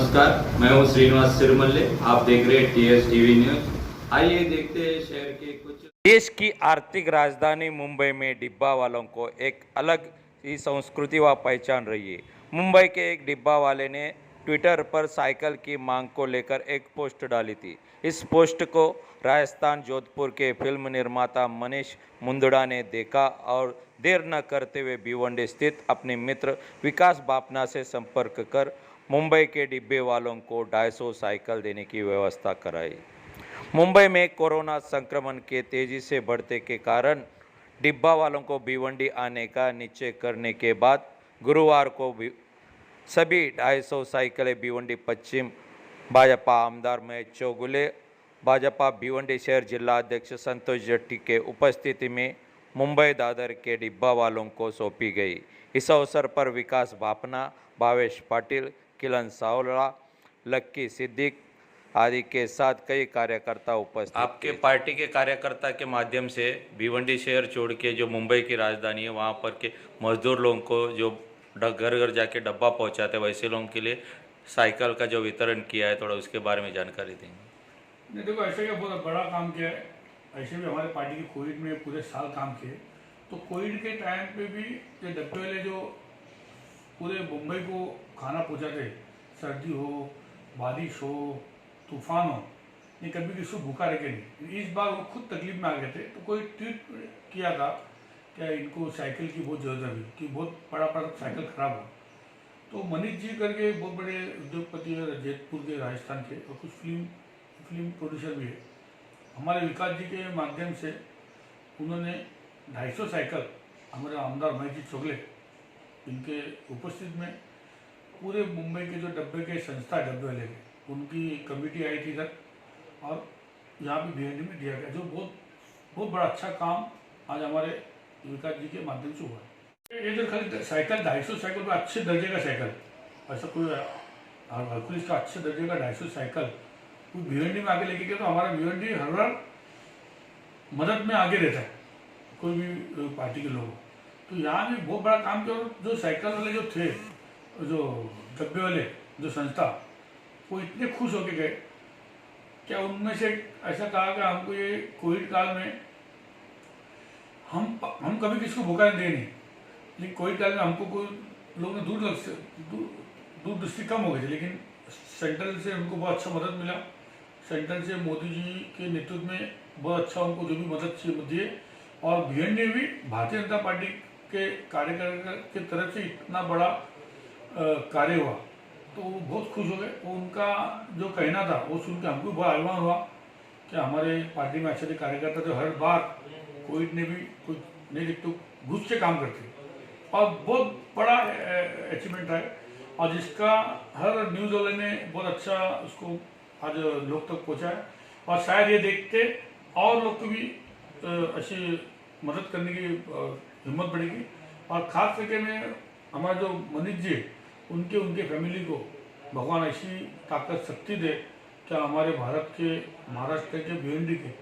नमस्कार, मैं हूं श्रीनिवास सिरमल्ले। आप देख रहे हैं टीएस टीवी न्यूज। आइए देखते हैं शहर के कुछ। देश की आर्थिक राजधानी मुंबई में डिब्बा वालों को एक अलग ही संस्कृति व पहचान रही है। मुंबई के एक डिब्बा वाले ने ट्विटर पर साइकिल की मांग को लेकर एक पोस्ट डाली थी। इस पोस्ट को राजस्थान जोधपुर के फिल्म निर्माता मनीष मुंदड़ा ने देखा और देर न करते हुए भिवंडी स्थित अपने मित्र विकास बापना से संपर्क कर मुंबई के डिब्बे वालों को 250 साइकिल देने की व्यवस्था कराई। मुंबई में कोरोना संक्रमण के तेजी से बढ़ते के कारण डिब्बा वालों को भिवंडी आने का निश्चय करने के बाद गुरुवार को सभी 250 साइकिलें भिवंडी पश्चिम भाजपा आमदार महेश चौगुले, भाजपा भिवंडी शहर जिला अध्यक्ष संतोष जट्टी के उपस्थिति में मुंबई दादर के डिब्बा वालों को सौंपी गई। इस अवसर पर विकास बापना, भावेश पाटिल, किलन सावला, लक्की सिद्दीक आदि के साथ कई कार्यकर्ता उपस्थित। आपके पार्टी के कार्यकर्ता के माध्यम से भिवंडी शहर छोड़ के जो मुंबई की राजधानी है वहाँ पर के मजदूर लोगों को जो घर घर जाके डब्बा पहुँचाते वैसे लोगों के लिए साइकिल का जो वितरण किया है, थोड़ा उसके बारे में जानकारी देंगे। नहीं, देखो ऐसे क्या बहुत बड़ा काम किया है। ऐसे भी हमारे पार्टी की कोविड में पूरे साल काम किए, तो कोविड के टाइम पे भी ये डब्बे वाले जो पूरे मुंबई को खाना पहुँचाते, सर्दी हो, बारिश हो, तूफान हो, ये कभी किसी को भूखा रखे नहीं। इस बार वो खुद तकलीफ में आ गए थे, तो कोई ट्वीट किया था क्या इनको साइकिल की बहुत ज़रूरत है कि बहुत बड़ा साइकिल खराब हो। तो मनीष जी करके बहुत बड़े उद्योगपति है जयपुर के, राजस्थान के, और कुछ फिल्म प्रोड्यूसर भी है। हमारे विकास जी के माध्यम से उन्होंने 250 साइकिल हमारे आमदार महेश जी चौगले इनके उपस्थित में पूरे मुंबई के जो डब्बे के संस्था डब्बे वाले के उनकी कमेटी आई थी इधर, और यहाँ भी भिवंडी में दिया गया, जो बहुत बड़ा अच्छा काम आज हमारे विकास जी के माध्यम से हुआ है। ये जो खाली साइकिल 250 साइकिल में अच्छे दर्जे का साइकिल, ऐसा कोई हरकुलिस का अच्छे दर्जे का 250 साइकिल कोई भिवंडी में आगे लेके गया, तो हमारा भिवंडी हर बार मदद में आगे रहता है कोई भी पार्टी के लोग। तो यहाँ भी बहुत बड़ा काम किया, और जो साइकिल वाले जो थे, जो डब्बे वाले जो संस्था, वो इतने खुश होके गए क्या उनमें से ऐसा कहा कि हमको ये कोविड काल में हम कभी किसी को भूखा दे नहीं, लेकिन कोविड काल में हमको कोई लोग ने दूर दृष्टि कम हो गई थी, लेकिन सेंट्रल से उनको बहुत अच्छा मदद मिला। सेंट्रल से मोदी जी के नेतृत्व में बहुत अच्छा उनको जो भी मदद दिए, और भिवंडी भी भारतीय जनता पार्टी के कार्यकर्ता की तरफ से इतना बड़ा कार्य हुआ, तो वो बहुत खुश हो गए। उनका जो कहना था वो सुन के हमको बहुत अभिमान हुआ कि हमारे पार्टी में अच्छे कार्यकर्ता जो हर बार कोविड ने भी कुछ नहीं दिख तो घुस के काम करते, और बहुत बड़ा अचीवमेंट है, और जिसका हर न्यूज़ वाले ने बहुत अच्छा उसको आज लोग तक पहुँचाया, और शायद ये देखते और लोग को भी ऐसी मदद करने की हिम्मत बढ़ेगी। और खास करके में हमारा जो मनीष जी उनके फैमिली को भगवान ऐसी ताकत शक्ति दे कि हमारे भारत के, महाराष्ट्र के, भिवंडी के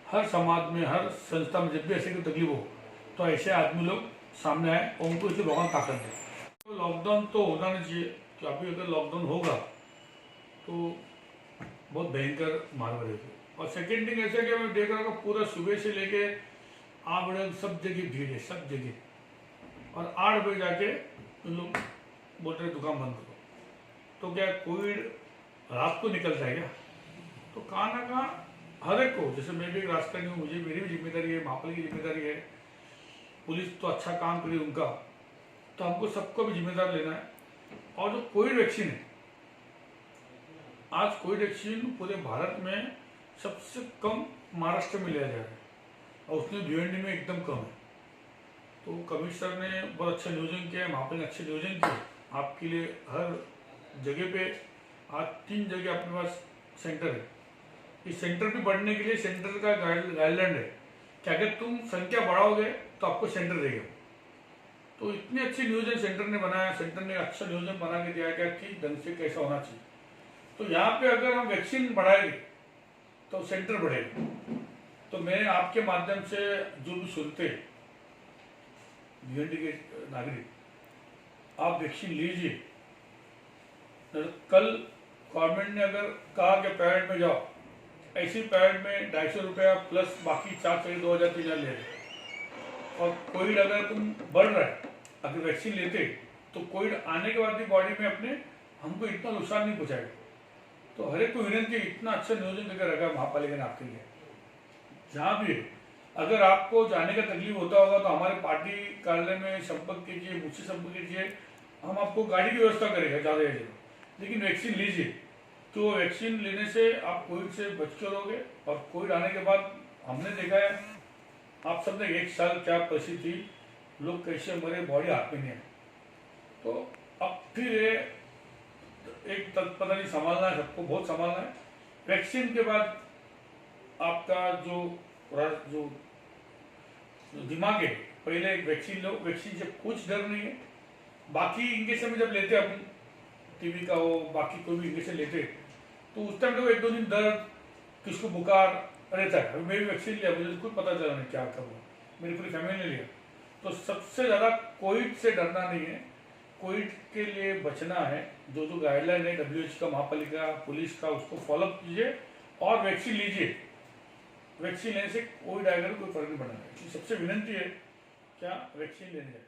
हर समाज में, हर संस्था में जब भी ऐसे कोई तकलीफ हो तो ऐसे आदमी लोग सामने आए और उनको इसे भगवान ताकत दे। तो लॉकडाउन तो होना नहीं चाहिए, कि अभी अगर लॉकडाउन होगा तो बहुत भयंकर मार बढ़ेगी। और सेकेंड थिंग ऐसा कि मैं देख रहा हूँ पूरा सुबह से लेके 8 बजे सब जगह भीड़ है, सब जगह, और 8 बजे जाके उन लोग बोल रहे दुकान बंद करो। तो क्या कोविड रात को निकलता है क्या? तो कहाँ ना कहाँ हर एक को, जैसे मैं भी एक राजकारणी हूँ, मुझे मेरी भी जिम्मेदारी है, महापालिका की जिम्मेदारी है, पुलिस तो अच्छा काम करे उनका, तो हमको सबको भी जिम्मेदार लेना है। और जो कोविड वैक्सीन है, आज कोविड वैक्सीन पूरे भारत में सबसे कम महाराष्ट्र में लिया जा रहा है, और उसने भिवंडी में एकदम कम है। तो कमिश्नर ने बहुत अच्छा नियोजन किया है, महापालिका अच्छे नियोजन किए आपके लिए। हर जगह पे आज 3 जगह अपने पास सेंटर है। इस सेंटर पे बढ़ने के लिए सेंटर का गाइडलाइन है कि अगर तुम संख्या बढ़ाओगे तो आपको सेंटर देगा। तो इतनी अच्छी नियोजन सेंटर ने बनाया, सेंटर ने अच्छा नियोजन बना के दिया गया कि ढंग से कैसा होना चाहिए। तो यहाँ पे अगर हम वैक्सीन बढ़ाएंगे तो सेंटर बढ़ेगा। तो मैं आपके माध्यम से जो भी सुनते भिवंडी के नागरिक, आप वैक्सीन लीजिए। कल गवर्नमेंट ने अगर कहा कि प्राइवेट में जाओ, ऐसी प्राइवेट में 250 रुपया प्लस बाकी चार्ज करीब 2000-3000 ले रहे, और कोविड अगर तुम बढ़ रहा है, अगर वैक्सीन लेते तो कोविड आने के बाद भी बॉडी में अपने हमको इतना नुकसान नहीं पहुँचाएगा। तो हर एक को विनंती, इतना अच्छा नियोजन करके रखा महापालिका ने आपके लिए। जहाँ भी है, अगर आपको जाने का तकलीफ होता होगा तो हमारे पार्टी कार्यालय में संपर्क कीजिए, मुझसे संपर्क कीजिए, हम आपको गाड़ी की व्यवस्था करेंगे ज़्यादा से ज़्यादा। लेकिन वैक्सीन लीजिए, तो वैक्सीन लेने से आप कोविड से बच कर रहोगे। और कोविड आने के बाद हमने देखा है, आप सब ने 1 साल क्या परिस्थिति थी, लोग कैसे मरे, बॉडी हाथ में नहीं है। तो अब फिर ये एक पता नहीं संभालना है, सबको बहुत संभालना है। वैक्सीन के बाद आपका जो दिमाग है, पहले एक वैक्सीन लो, वैक्सीन से कुछ डर नहीं है। बाकी इंजेक्शन में जब लेते अपन, टीबी का हो, बाकी कोई भी इंजेक्शन लेते, तो उस टाइम तो 1-2 दिन दर्द, किसको बुखार रहता है। अभी मैं भी वैक्सीन लिया, मुझे कुछ पता चला नहीं क्या करूँ, मेरी पूरी फैमिली ने लिया। तो सबसे ज़्यादा कोविड से डरना नहीं है, कोविड के लिए बचना है। जो गाइडलाइन है WHO का, महापालिका, पुलिस का, उसको फॉलो कीजिए और वैक्सीन लीजिए। वैक्सीन लेने से कोविड आएगा तो कोई फर्क नहीं पड़ेगा। सबसे विनंती है, क्या वैक्सीन लेने जाए।